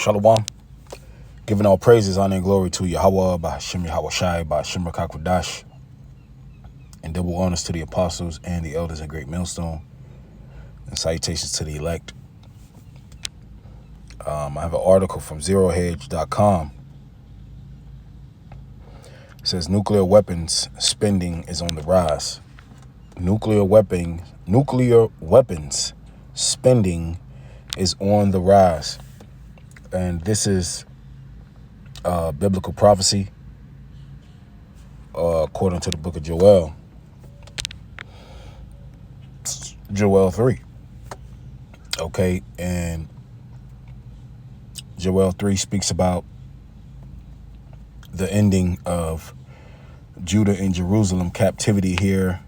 Shalom. Giving all praises, honor, and glory to Yahweh, by Hashem Yahawashi, by Hashem Rakakwadash, and double honors to the apostles and the elders at Great Millstone, and salutations to the elect. I have an article from ZeroHedge.com. It says nuclear weapons spending is on the rise. Nuclear weapons spending is on the rise. And this is biblical prophecy according to the book of Joel 3. Okay, and Joel 3 speaks about the ending of Judah and Jerusalem captivity here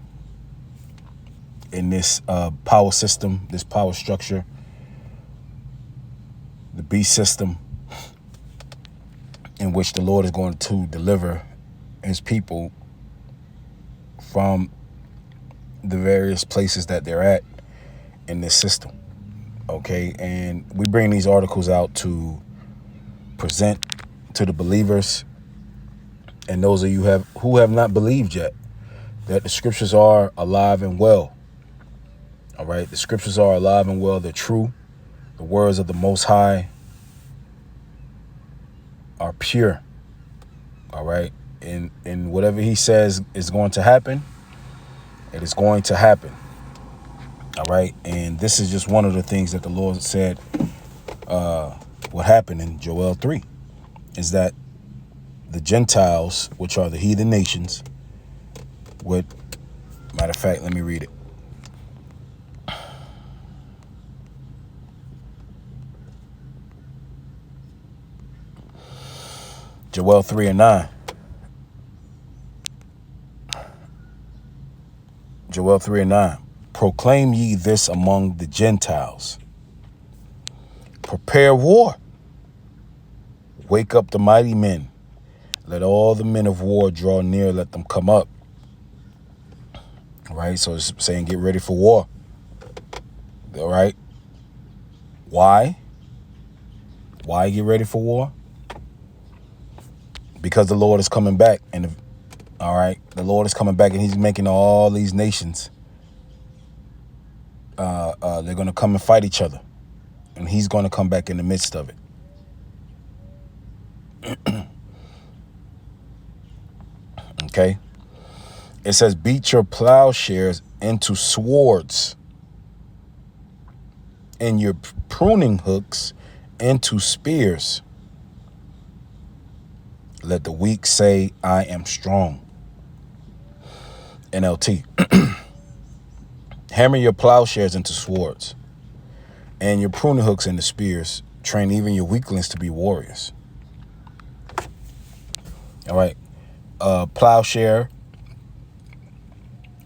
in this power system, this power structure, the beast system, in which the Lord is going to deliver his people from the various places that they're at in this system. Okay, and we bring these articles out to present to the believers and those of you who have not believed yet that the scriptures are alive and well. All right, the scriptures are alive and well. They're true. The words of the Most High are pure. All right, and whatever he says is going to happen, it is going to happen. All right, and this is just one of the things that the Lord said what happened in Joel 3 is that the Gentiles, which are the heathen nations, would, matter of fact, let me read it. Joel 3 and 9. Joel 3 and 9. Proclaim ye this among the Gentiles. Prepare war. Wake up the mighty men. Let all the men of war draw near. Let them come up. All right. So it's saying get ready for war. All right. Why? Why get ready for war? Because the Lord is coming back. And all right, the Lord is coming back and he's making all these nations. They're going to come and fight each other. And he's going to come back in the midst of it. Okay. It says, beat your plowshares into swords and your pruning hooks into spears. Let the weak say, I am strong. NLT. Hammer your plowshares into swords and your pruning hooks into spears. Train even your weaklings to be warriors. All right. Plowshare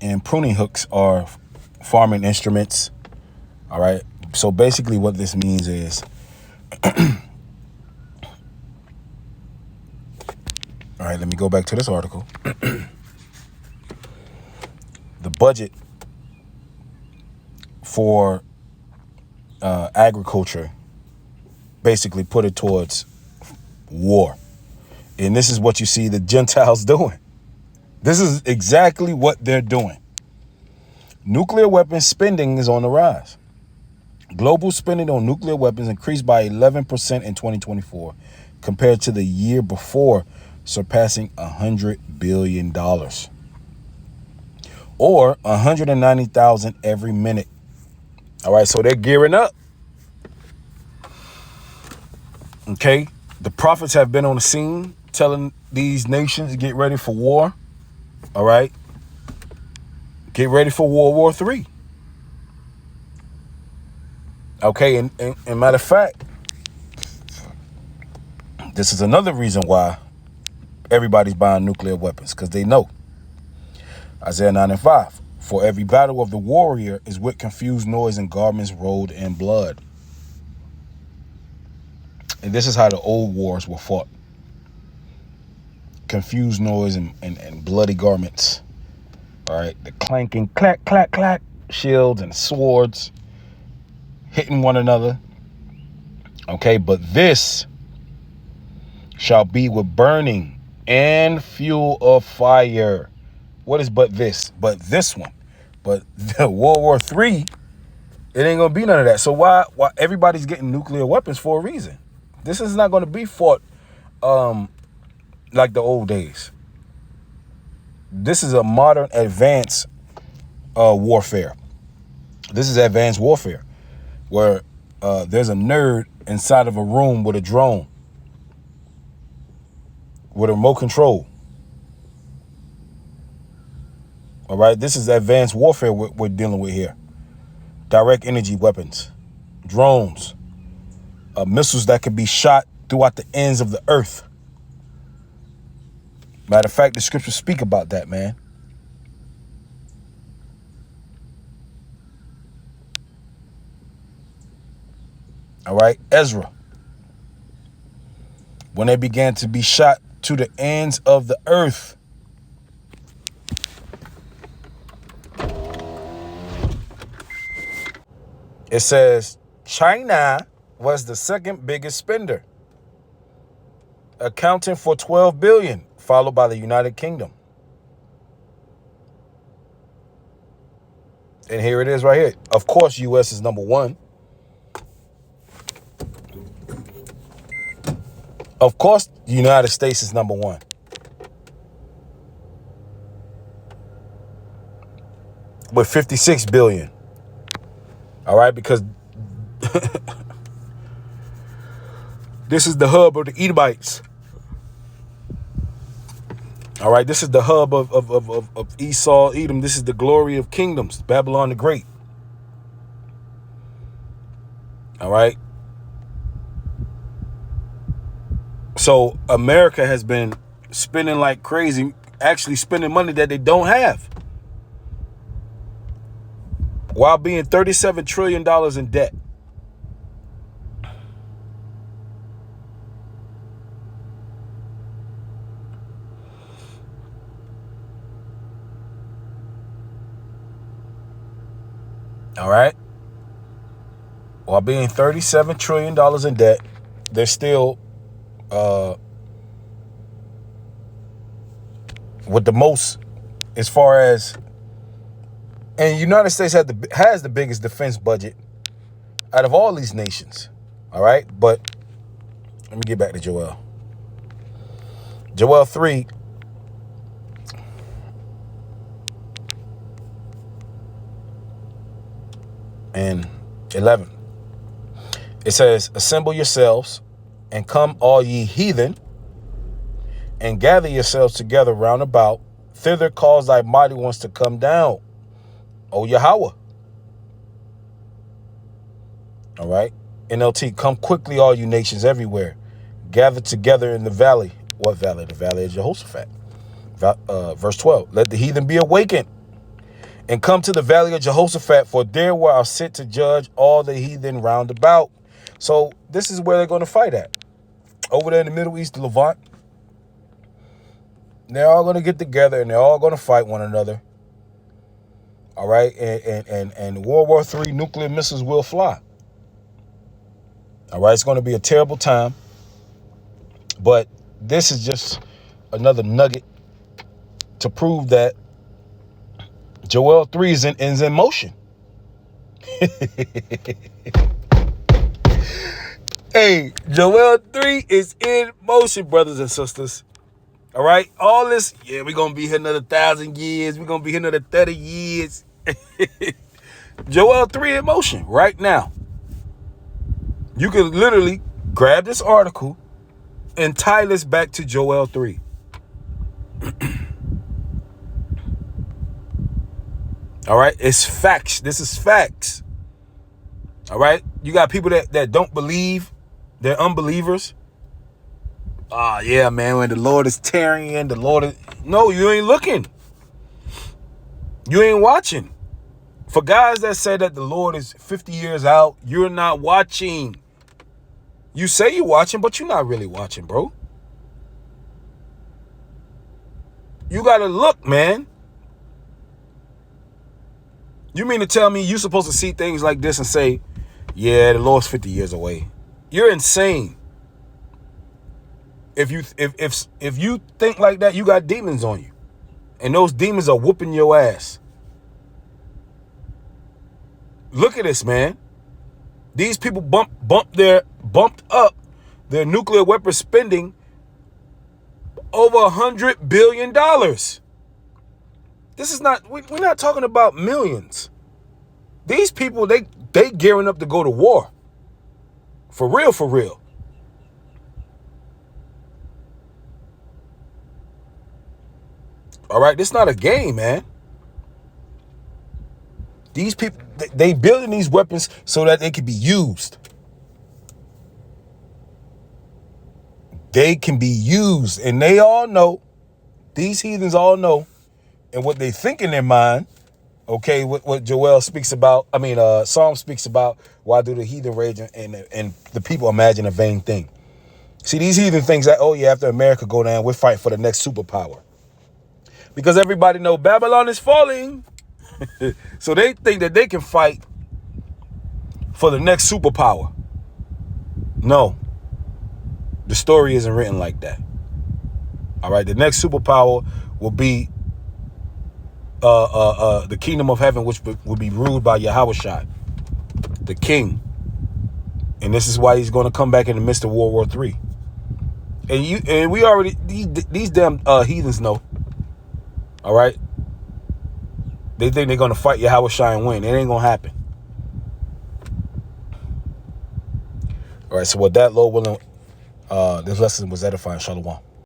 and pruning hooks are farming instruments. All right. So basically what this means is all right, let me go back to this article. The budget for agriculture basically put it towards war. And this is what you see the Gentiles doing. This is exactly what they're doing. Nuclear weapons spending is on the rise. Global spending on nuclear weapons increased by 11% in 2024 compared to the year before, surpassing $100 billion. Or 190,000 every minute. All right, so they're gearing up. Okay, the prophets have been on the scene telling these nations to get ready for war. All right, get ready for World War III. Okay, and matter of fact, this is another reason why everybody's buying nuclear weapons, because they know. Isaiah 9 and 5. For every battle of the warrior is with confused noise and garments rolled in blood. And this is how the old wars were fought. Confused noise and bloody garments. All right. The clanking, clack, clack, clack, shields and swords hitting one another. Okay, but this shall be with burning and fuel of fire. What is but this? But this one. But the World War III, it ain't gonna be none of that. So why everybody's getting nuclear weapons for a reason? This is not gonna be fought like the old days. This is a modern advanced warfare. This is advanced warfare where there's a nerd inside of a room with a drone with a remote control. All right, this is advanced warfare we're dealing with here. Direct energy weapons, drones, missiles that could be shot throughout the ends of the earth. Matter of fact, the scriptures speak about that, man. All right, Ezra. When they began to be shot to the ends of the earth. It says China was the second biggest spender, accounting for 12 billion, followed by the United Kingdom. And here it is right here. Of course, U.S. is number one. Of course, the United States is number one. With 56 billion. All right, because this is the hub of the Edomites. All right, this is the hub of Esau, Edom. This is the glory of kingdoms, Babylon the Great. All right. So America has been spending like crazy, actually spending money that they don't have, while being $37 trillion in debt. All right. While being $37 trillion in debt, they're still with the most as far as, and the United States has the biggest defense budget out of all these nations. All right. But let me get back to Joel. Joel 3. And 11. It says, assemble yourselves and come all ye heathen, and gather yourselves together round about. Thither cause thy mighty ones to come down, O Yahweh. All right. NLT, come quickly, all you nations everywhere. Gather together in the valley. What valley? The valley of Jehoshaphat. Verse 12. Let the heathen be awakened and come to the valley of Jehoshaphat, for there will I sit to judge all the heathen round about. So this is where they're going to fight at. Over there in the Middle East, the Levant. They're all going to get together and they're all going to fight one another. All right. And World War III nuclear missiles will fly. All right. It's going to be a terrible time. But this is just another nugget to prove that Joel 3 is in motion. Hey, Joel 3 is in motion, brothers and sisters. All right. All this, yeah, we're going to be here another 1,000 years. We're going to be here another 30 years. Joel 3 in motion right now. You can literally grab this article and tie this back to Joel 3. All right. It's facts. This is facts. All right. You got people that don't believe. They're unbelievers. Yeah, man. When the Lord is tearing in, the Lord is... No, you ain't looking. You ain't watching. For guys that say that the Lord is 50 years out, you're not watching. You say you're watching, but you're not really watching, bro. You got to look, man. You mean to tell me you're supposed to see things like this and say, yeah, the Lord's 50 years away. You're insane. If you think like that, you got demons on you. And those demons are whooping your ass. Look at this, man. These people bumped up their nuclear weapon spending over $100 billion. This is not, we're not talking about millions. These people, they gearing up to go to war. For real, for real. All right, this is not a game, man. These people, they building these weapons so that they can be used. They can be used. And they all know, these heathens all know, and what they think in their mind, okay, what Joel speaks about, Psalm speaks about, why do the heathen rage and the people imagine a vain thing. See, these heathen things that, oh yeah, after America go down, we're fighting for the next superpower. Because everybody know Babylon is falling. So they think that they can fight for the next superpower. No. The story isn't written like that. All right, the next superpower will be the kingdom of heaven, which will be ruled by Yahushua, the king. And this is why he's going to come back in the midst of World War III. And we already, these damn heathens know. All right? They think they're going to fight Yahushua and win. It ain't going to happen. All right, so with that, Lord willing, this lesson was edifying. Shalom.